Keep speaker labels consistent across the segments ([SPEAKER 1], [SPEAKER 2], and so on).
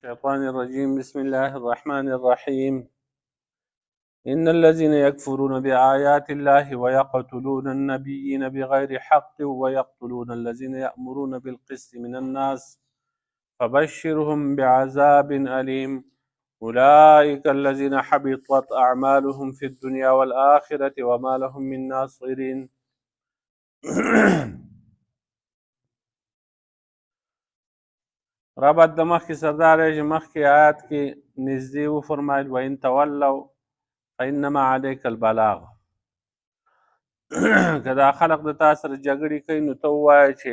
[SPEAKER 1] الشيطان الرجيم بسم الله الرحمن الرحيم إن الذين يكفرون بآيات الله ويقتلون النبيين بغير حق ويقتلون الذين يأمرون بالقسط من الناس فبشرهم بعذاب أليم أولئك الذين حبطت أعمالهم في الدنيا والآخرة وما لهم من ناصرين ربط د مخکې سردار یې مخکې آیات کې نږدې وفرمایل وإن تولوا فإنما عليك البلاغ که دا خلق د تا سره جګړې کوي نو ته ووایه چې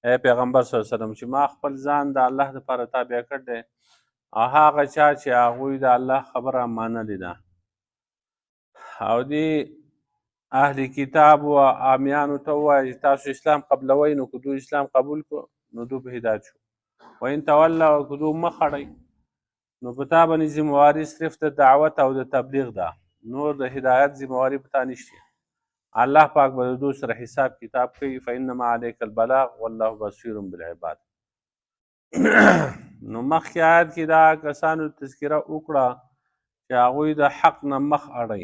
[SPEAKER 1] ای پیغمبر صلی الله علیه وسلم چې ما خپل ځان د الله دپاره تابع کړ دی او هغه چا چې هغوی د الله خبره منلې ده او دې اهل کتاب و عامیانو ته ووایه چې تاسو اسلام قبلوئ نو که دوی اسلام قبول کړو نو دوی په هدایت شو وإن تولوا او که دوی مخ اړئ نو په تا باندې ذمواري صرف د دعوت او د تبلیغ ده نور د هدایت ذمواري په تا نشته الله پاک به د دوی سره حساب کتاب کوي فإنما عليك البلاغ والله بصير بالعباد نو مخکې آیات کې دا کسانو تذکره وکړه چې هغوی د حق نه مخ اړئ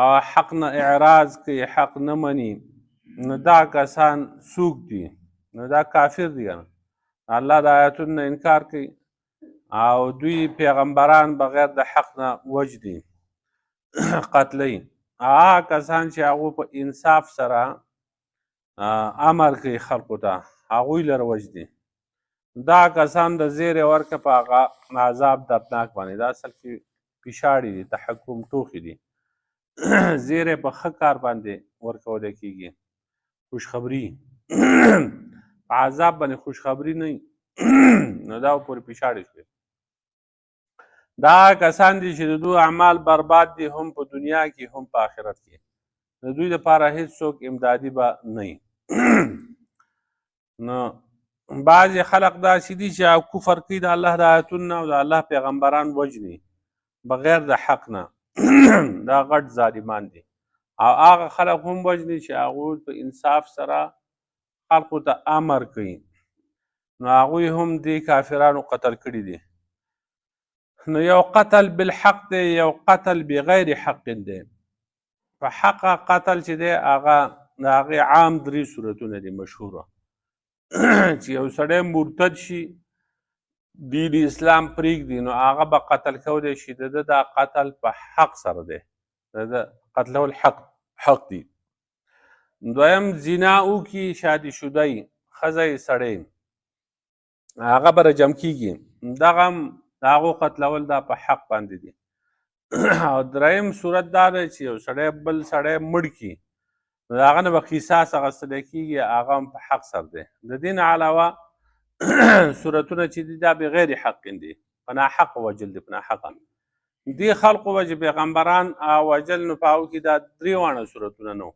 [SPEAKER 1] او حق نه اعراض کوي حق نه مني نو دا کسان څوک دي نو دا کافر دي که الله د آیاتونو نه انکار کوي او دوی پیغمبران بغیر د حق نه وجدي قتلوي هغه کسان چې هغوی په انصاف سره امر کوي خلقو ته هغوی لره وجدي دا کسان د زیرې ورکه په هغه عذاب دردناک باندې دا اصل کې پیشاړي دي تحکم ټوخي دي زیرې په ښه کار باندې ورکولی کېږي خوشخبري په عذاب باندې خوشخبري نه نو دا پورې پیشاړي شوې دا کسان دي چې د دوی اعمال برباد دي هم په دنیا کې هم په آخرت کې د دوی لپاره هیڅوک امدادي به نه نو بعضې خلق داسې دي چې کفر کوي د الله د آیتونو نه او د الله پیغمبران وجني بغیر د حق نه دا غټ ظالمان دي او هغه خلق هم وجني چې هغوی په انصاف سره خلقو ته امر کوي نو هغوی هم دې کافرانو قتل کړي دي نو یو قتل بالحق دی یو قتل بغیر حق دی په حق قتل چې دی هغه د هغې عام درې صورتونه دي مشهوره چې یو سړی مرتد شي دین اسلام پرېږدي نو هغه به قتل کولی شي د ده دا قتل په حق سره دی د ده قتلول حق دی دویم زنا وکړي شادي شدی ښځی سړی هغه به رجم کېږي دغه هم د هغو قتلول دا په حق باندې دي او دریم صورت دا دی چې یو سړی بل سړی مړ کړي نو د هغه نه به قصاص اخیستلی کېږي هغه هم په حق سره دی د دې نه علاوه صورتونه چې دي دا بغیر حق دي په ناحقه وجل دي په ناحقه دې خلقو به چې پیغمبران وجل نو په هغو کې دا درې واړه صورتونه نه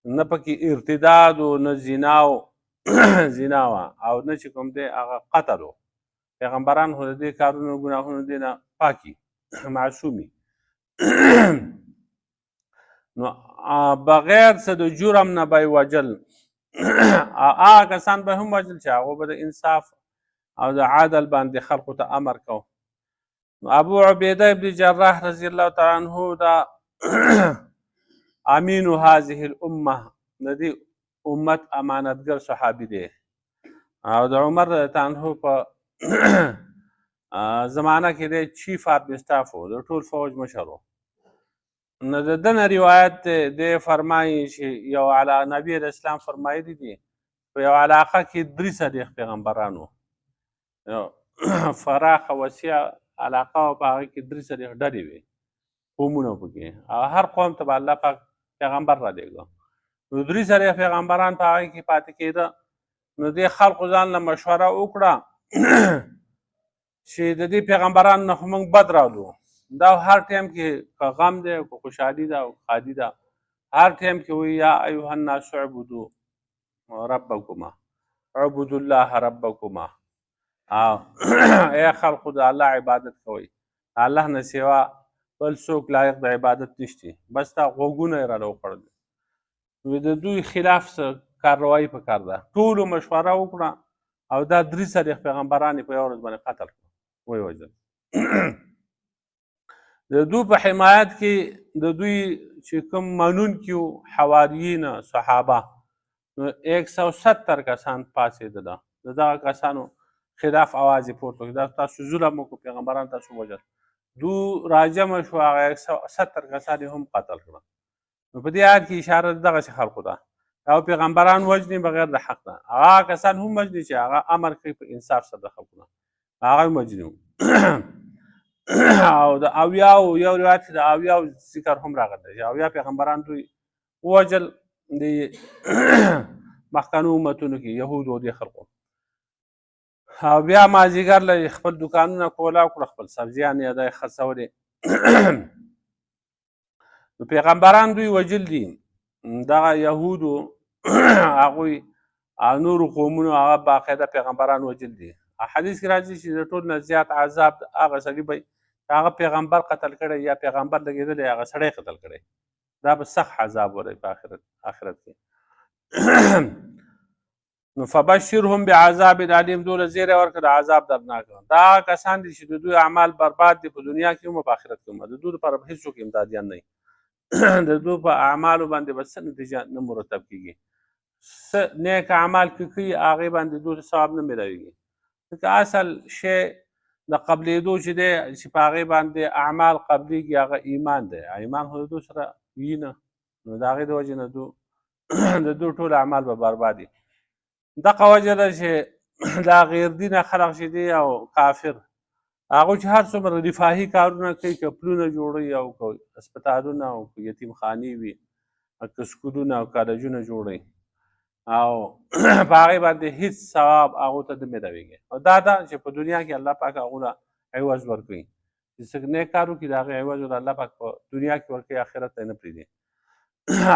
[SPEAKER 1] نه پکې ارتداد و نه زنا وه او نه چې کوم دی هغه قتل و پیغمبران خو د دې کارونو ګناهونو دې نه پاکي معصومي نو بغیر څه د جرم نه به یې وجل هغه کسان به هم وجل چې هغو به د انصاف او د عدل باندې خلقو ته امر کو ابو عبیده ابن جراح رضی الله تعالی عنه دا امین هذه الامه د دې امت امانتګر صحابي دی او د عمر رضی الله عنه په زمانه کې دی چیف آرمی سټاف و د ټول فوج مشر و نو د ده نه روایت دی فرمایي چې یو نبي علیه اسلام فرمایلي دي په یو علاقه کې درې څلوېښت پیغمبران وو فراخه وسیعه علاقه وه په هغې کې درې څلوېښت ډلې وې قومونه پکې او هر قوم ته به الله پاک پیغمبر رالیږه نو درې څلوېښت پیغمبران په هغې کې پاتې کېده نو دې خلقو ځان له مشوره وکړه چې د دې پیغمبرانو نه خو موږ بد راغلو دا هر ټایم کې که غم دی که خوشحالي ده او ښادي ده هر ټایم کې وایي یا ایها الناس اعبدوا ربکما اعبدوا الله ربکما او ای خلقو د الله عبادت کوئ الله نه سوا بل څوک لایق د عبادت نشته بس تا غوږونه یې راله وخوړل د دوی خلاف څه کارروایي پکار ده ټولو مشوره وکړه او دا 3 څلوېښت پیغمبران په یوه ورځ باندې قتل کړل ویې وژل. د دوی په حمایت کې د دوی چې کوم منونکي وو حواریین صحابه نو 170 کسان پاڅېدله د دغه کسانو خلاف اواز یې پورته کړ دا تاسو ظلم وکړو پیغمبران تاسو وژل. دو راجمع شو هغه 170 کسان یې هم قتل کړل. نو په دې آیت کې اشاره دغسې خلقو ته او پیغمبران وژني بغیر د حق نه هغه کسان هم وژني چې هغه امر کوي په انصاف سره د خلقو نه هغه هم وژني او د اویاو یو روایت کې د اویاو ذکر هم راغلی چې اویا پیغمبران دوی ووژل د مخکنو امتونو کې یهودو او دې خلقو او بیا مازدیګر له خپل دوکانونه کولاو کړه خپل سبزیان یې دی خرڅولې نو پیغمبران دوی وژل دي دغه یهودو هغوی نورو قومونو هغه باقاعده پیغمبران وژل دي. حدیث کې راځي چې د ټول نه زیات عذاب هغه سړي به هغه پیغمبر قتل کړی یا پیغمبر لګېدلی هغه سړی قتل کړی دا به سخت عذاب ولري په آخرت کې. نو فبشرهم بعذاب علیم دوله زیری ورکړه د عذاب دردناک. دا کسان دي چې د دوی اعمال برباد دي په دنیا کې هم په آخرت کې هم د دوی لپاره هېڅوک امدادیان نه وي د دوی په اعمالو باندې به څه نتیجه نه مرتب کېږي څه نیک اعمال که کوي هغې باندې دوی ته ثواب نه میلاویږي ځکه اصل شی د قبلېدو چې دی چې په هغې باندې اعمال قبلېږي هغه ایمان دی ایمان خو د دوی سره وي نه نو د هغې د وجې نه د دوی ټول اعمال به برباد دي. دغه وجه ده چې دا غیر دینه خلق چې دی او کافر هغوی چې هر څومره رفاهي کارونه کوي که پلونه جوړوي او که هسپتالونه او که یتیمخانې وي که سکولونه او کالجونه جوړوي او په هغې باندې هېڅ ثواب هغو ته نه میلاویږي او دا ده چې په دنیا کې الله پاک هغو له عوض ورکوي چې څه نیک کار وکړي د هغې عوض الله پاک په دنیا کې ورکوي آخرت ته یې نه پرېږدي.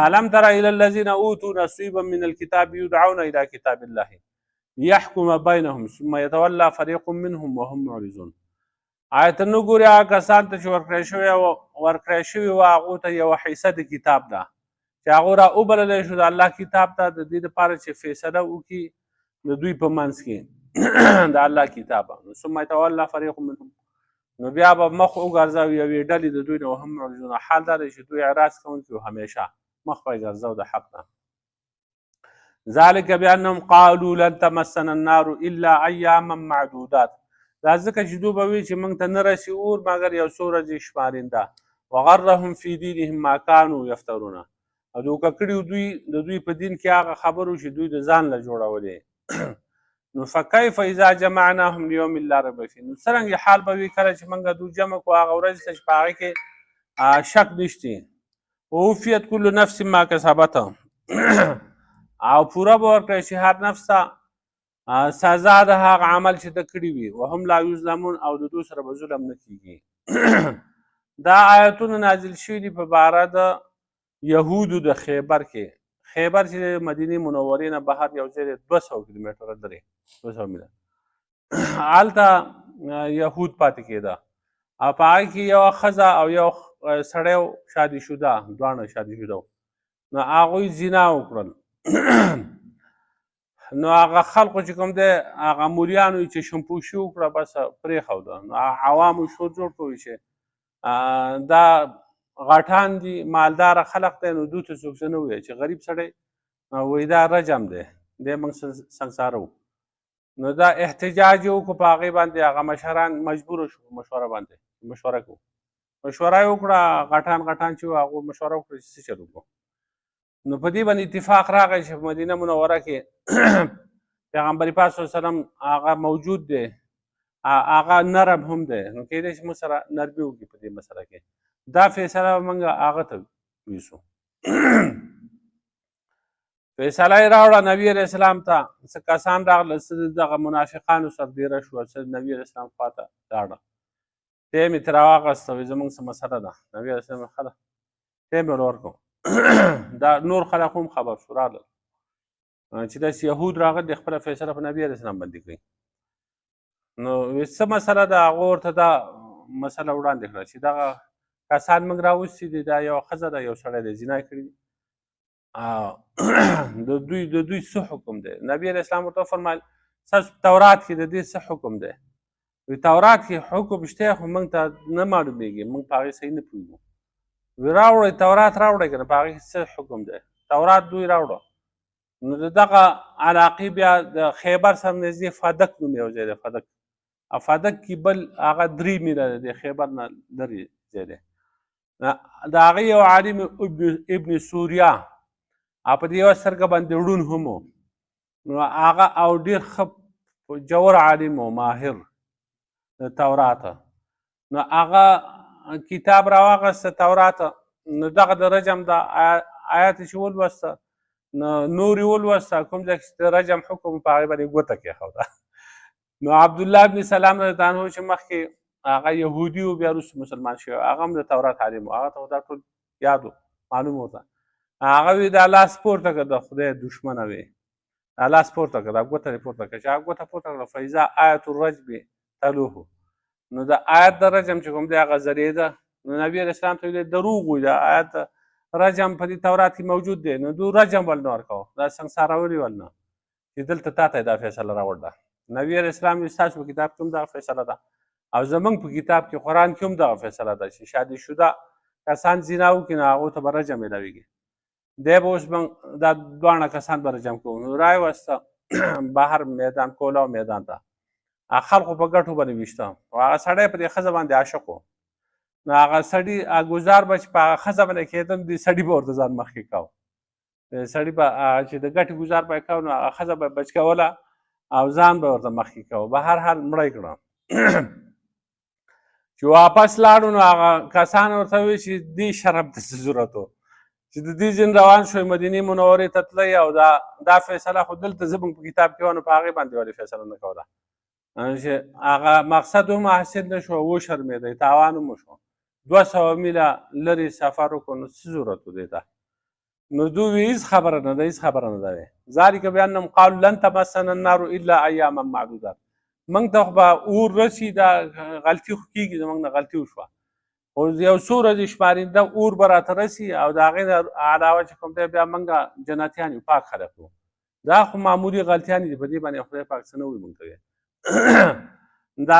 [SPEAKER 1] ألم تر إلى الذين أوتوا نصيبا من الكتاب يدعون إلى كتاب الله ليحكم بينهم ثم يتولى فريق منهم وهم معرضون. آیت نو ګوري هغه کسان ته چې ورکړی شوي وه هغو ته یوه حصه د کتاب ده چې هغو را وبللی شو د الله کتاب ته د دې دپاره چې فیصله وکړي د دوی په منځ کې د الله کتاب ثم يتولى فريق منهم نو بیا به مخ وګرځوي یوې ډلې د دوی نه وهم معرضون حال دا دی چې دوی اعراض کوونکي وو همیشه مخ به یې ګرځو د حق نه. ذلك بأنهم قالوا لن تمسنا النار إلا أياما معدودات دا ځکه چې دوی به وایي چې موږ ته نه رسي اور مګر یو څو ورځې شمارنده وغرهم فی دینهم ما كانوا یفترون او دوکه کړي دوی د دوی په دین کې هغه خبرو چې دوی د ځان له جوړولې نو فکیف اذا جمعناهم لیوم لا ریب فیه نو څرنګه حال به وي کله چې موږ دوی جمع کړو هغه ورځ ته چې په هغې کې شک نشته ووفیت کل نفس ما کسبت او پوره به ورکړی شي هر نفس ته سزا د هغه عمل چې ده کړي وي وهم لا یظلمون او د دوی سره به ظلم نه کېږي. دا آیتونه نازل شوي دي په باره د یهودو د خیبر کې خیبر چې د مدینې منورې نه بهر یو ځای دی 200 کیلومتره لرې 200 میله هلته یهود پاتې کېده او په هغې کې یوه ښځه او یو سړی شادي شده دواړه شادي شده نو هغوی زنا وکړل نو هغه خلقو چې کوم دی هغه مولیانو چې شمپوشي وکړه بس پرېښوده نو عوامو شور جوړ کړو چې دا غټان دي مالداره خلق دی نو دوی ته څوک څه نه وایي چې غریب سړی وایي دا رجم دی دی موږ سنګساره نو دا احتجاج یې وکړو په هغې باندې هغه مشران مجبوره شو مشوره باندې مشوره کوو مشوره یې وکړه غټان چې وو هغو مشوره وکړه چې څه چل وکړو نو په دې باندې اتفاق راغی چې په مدینه منوره کې پیغمبر پاک صلی الله علیه وسلم هغه موجود دی هغه نرم هم دی نو کېدای شي موږ سره نرمي وکړي په دې مسله کې دا فیصله به موږ هغه ته ویسو فیصله یې راوړه نبي علیه السلام ته څه کسان راغله څه دغه منافقانو سردېره شوه څه نبي علیه السلام خواته لاړه ته یې مې ترې راواغسته وایي زموږ څه مسله ده نبي علیه السلام ښه ده ته یې مې ور ورکړو دا نور خلک هم خبر شو راغلل چې داسې یهود راغلي خپله فیصله په نبي علیه السلام باندې کوي نو څه مسله ده هغو ورته دا مسله وړاندې کړه چې دغه کسان موږ راوستي دي دا یوه ښځه ده یو سړی دی زنا یې کړي دي د دوی څه حکم دی نبي علیه السلام ورته وفرمیل ستاسو په تورات کې د دې څه حکم دی؟ وی تورات کې حکم شته خو موږ ته نه معلومیږي، موږ په هغې صحیح نه پوهېږو. وی راوړئ تورات راوړئ که نه، په هغې کې څه حکم دی؟ تورات دوی راوړه. نو د دغه علاقې بیا د خیبر سره نږدې فدک نوم یو ځای دی، فدک. او فدک کې بل هغه 3 میله دی، د خیبر نه لرې ځای دی. د هغې یو عالم ابن سوریا او په دې یوه سترګه باندې ړوند هم و، نو هغه او ډېر ښه جوور عالم و، ماهر د تورات. نو هغه کتاب راواغسته تورات، نو دغه د رجم د آیات چې ولوسته، نو نور یې ولوسته، کوم ځای چې د رجم حکم په هغې باندې ګوته کېښوده. نو عبدالله بن سلام رضی الله عنه چې مخکې هغه یهودي و، بیا وروسته مسلمان شوی، هغه هم د تورات عالم و، هغه ته دا ټول یاد و، معلوم ورته. هغه وی دا لاس پورته کړه د خدای دشمنه وې، دا لاس پورته کړه، دا ګوته یې پورته کړه. چې هغه ګوته پورته کړه فاذا آیت الرجم تلوه، نو د آیت د رجم چې کوم دی هغه ځلېده. نو نبي علیه السلام ته ویل دروغ وایي، دا آیت رجم په دې تورات کې موجود دی. نو دوی رجم ول نه ورکوه، دا سنګسارولي ول نه چې دلته تا ته دا فیصله راوړه. نبي علیه السلام وایي ستاسو په کتاب کې هم دغه فیصله ده، او زمونږ په کتاب کې قرآن کې هم دغه فیصله ده چې شادي شده کسان زنا وکړي نو هغو ته به رجم میلاویږي. دی به اوس دا دواړه کسان به رجم کوو. نو را یې وسته بهر میدان کولاو میدان ته، خلقو په ګټو باندې ویشته، او هغه سړی په دې ښځه باندې عاشق و. نو هغه سړي ګزار به چې په هغه ښځه باندې کېده، دې سړي به ورته ځان مخکې کوو، سړي به چې د ګټې ګزار به یې کوو، نو هغه ښځه به یې بچ کوله او ځان به ورته مخکې کوو. به هر حال مړی کړه. چې واپس لاړو نو هغه کسان ورته وویل چې دې شرم ته څه ضرورت و چې د دې ځین روان شوی مدینې منورې ته تللی، او دا فیصله خو دلته زموږ په کتاب کې وه، نو په هغې باندې ولې فیصله نه کوله؟ چې هغه مقصد هم حاصل نه شو، وشرمېدی، تاوان هم وشو، 200 میله لرې سفر وکړو، نو څه ضرورت و دې ته؟ نو دوی وی هېڅ خبره نه ده، هېڅ خبره نه ده. ذلک بأنهم قالوا لن تمسنا النار الا ایاما معدودات، موږ ته خو به اور رسي، دا غلطي خو کېږي، زموږ نه غلطي وشوه، خو یو څو ورځې شمارېده اور به راته رسي، او د هغې نه علاوه چې کوم دی بیا موږ جنتیان یو، پاک خلک وو. دا خو معمولي غلطیانې دي، په دې باندې خدای پاک څه نه وایي موږ ته. دا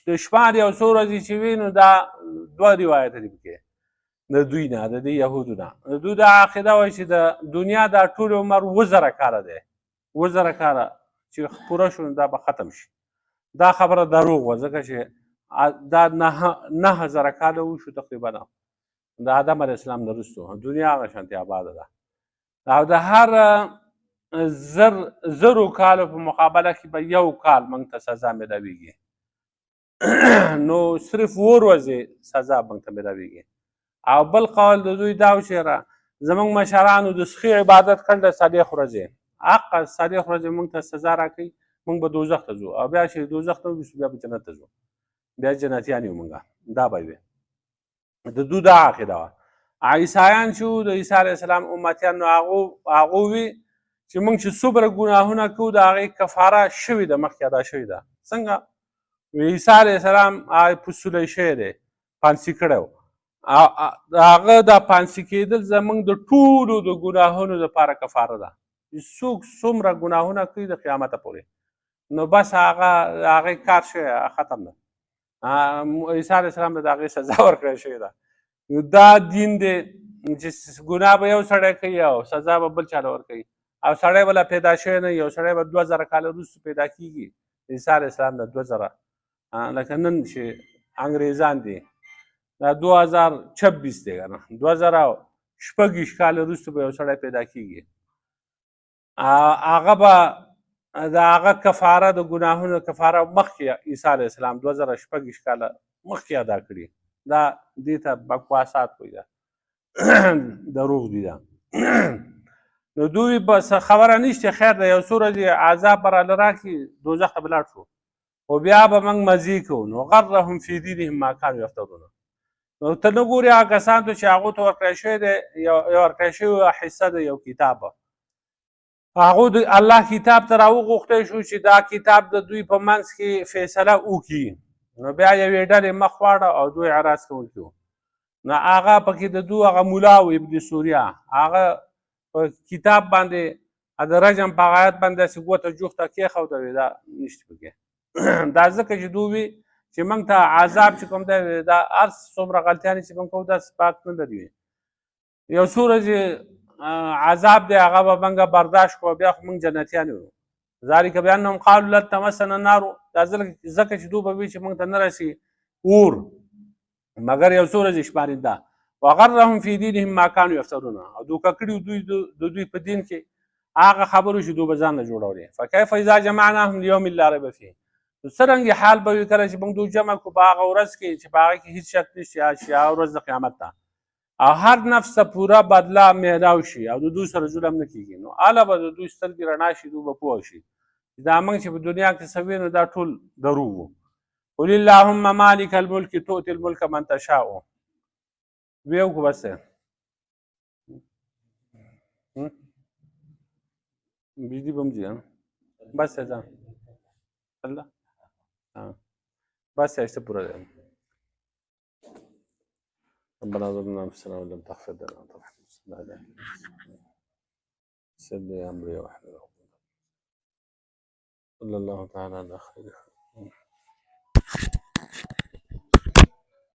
[SPEAKER 1] د شمار یو څو ورځې چې وي، نو دا 2 روایته دي پکې د دوی نه، د دې یهودو نه. د دوی دا عقیده وایي چې د دنیا دا ټول عمر 2000 کاله دی، 2000 کاله چې پوره شو دا به ختم شي. دا خبره دروغ وه، ځکه چې دا 9000 کاله وشو تقریبا د آدم علیه السلام نه وروسته، دنیا هغه شانتې آباده ده، او د هر 1000 کالو په مقابله کې به 1 کال موږ ته سزا میلاویږي. نو صرف 2 ورځې سزا موږ ته میلاویږي. او بل قول د دوی دا و چې زموږ مشرانو د سخي عبادت کړل 40 ورځې، حقا 40 ورځې موږ ته سزا راکوي، موږ به دوزخ ته ځو، او بیا چې دوزخ ته وځو بیا به جنت ته ځو، بیا جنتیان یو موږ. دا به وي د دوی دا عقیده وه. عیسایان چې وو د عیسی علیه السلام امتیان، نو هغو وي چې موږ چې څومره ګناهونه کوو د هغې کفاره شوې ده، مخکې ادا شوې ده. څنګه؟ عیسی علیه السلام پسولی شوی دی، پانسي کړی و، هغه دا پانسي کېدل زموږ د ټولو د ګناهونو دپاره کفاره ده. څوک څومره ګناهونه کوي د قیامته پورې، نو بس هغې کار شوی، ختم ده. عیسی علیه السلام ته د هغې سزا ورکړی شوې ده. نو دا دین دی چې ګناه به یو سړی کوي او سزا به بل چاله ورکوي، او سړی به لا پیدا شوی نه وي، یو سړی به 2000 کاله وروسته پیدا کېږي. عیسی علیه السلام د 2000 لکه نن چې انګریزان دي دا 2026 دی که نه، 2026 کاله وروسته به یو سړی پیدا کېږي، هغه به د هغه کفاره د ګناهونو کفاره مخکې عیسی علیه السلام 2026 کاله مخکې ادا کړي. دا دې ته بکواسات وایي، دا دروغ دي. دا نو دوی بس خبره نشته، خیر ده، یو څو ورځې عذاب به راله راکړي، دوزخ ته به لاړ شو، خو بیا به موږ مزې کوو. نو غرهم فی دینهم ما کانوا یفترون. نو ته نه ګورې هغه کسان ته چې هغو ته ورکړی شوی دی، یو ورکړی شوې حصه د یو کتاب، هغو د الله کتاب ته راوغوښتی شو چې دا کتاب د دوی په منځ کې فیصله وکړي. نو بیا یوې ډلې مخ واړه او دوی اعراض کوونکي وو. نو هغه پکې د دوی هغه ملا و ابن سوریا، هغه په کتاب باندې د رجم په هغه آیت باندې داسې ګوته جوخته کېښوده وي دا نشته پکې دا ځکه چې دوی وي چې موږ ته عذاب چې کوم دی دا هر څومره غلطیانې چې موږ کوو داسې پاک نه لري یو څو ورځې عذاب دی هغه به موږ برداشت کړو بیا خو موږ جنتیان یو ذلک بانهم قالوا لن تمسنا النار دا ځکه چې دوی به وي چې موږ ته نه رسي اور مګر یو څو ورځې شمارېده وغرهم فی دینهم ما کانوا یفترون او دوکه کړي دوی د دوی په دین کې هغه خبرو چې دوی به ځان نه جوړولې فکیف اذا جمعناهم لیوم لا ریب فیه نو څرنګه حال به وي کله چې موږ دوی جمع کړو په هغه ورځ کې چې په هغه کې هېڅ شک نشته چې هغه ورځ د قیامت ده او هر نفس ته پوره بدله میلاو شي او د دوی سره ظلم نه کېږي نو هله به د دوی سترګې رڼا شي دوی به پوه شي دا موږ چې په دنیا کې څه وینو دا ټول دروغ وو قل اللهم مالک الملک تؤتي الملک من تشاء ویې وکړو بس بجلی بم ځي بس ځه الله بس ایسه پورا ده ربنا ظلمنا انفسنا وان لم تغفر لنا وترحمنا سل امري واحلل عقدة صلى الله تعالى على خير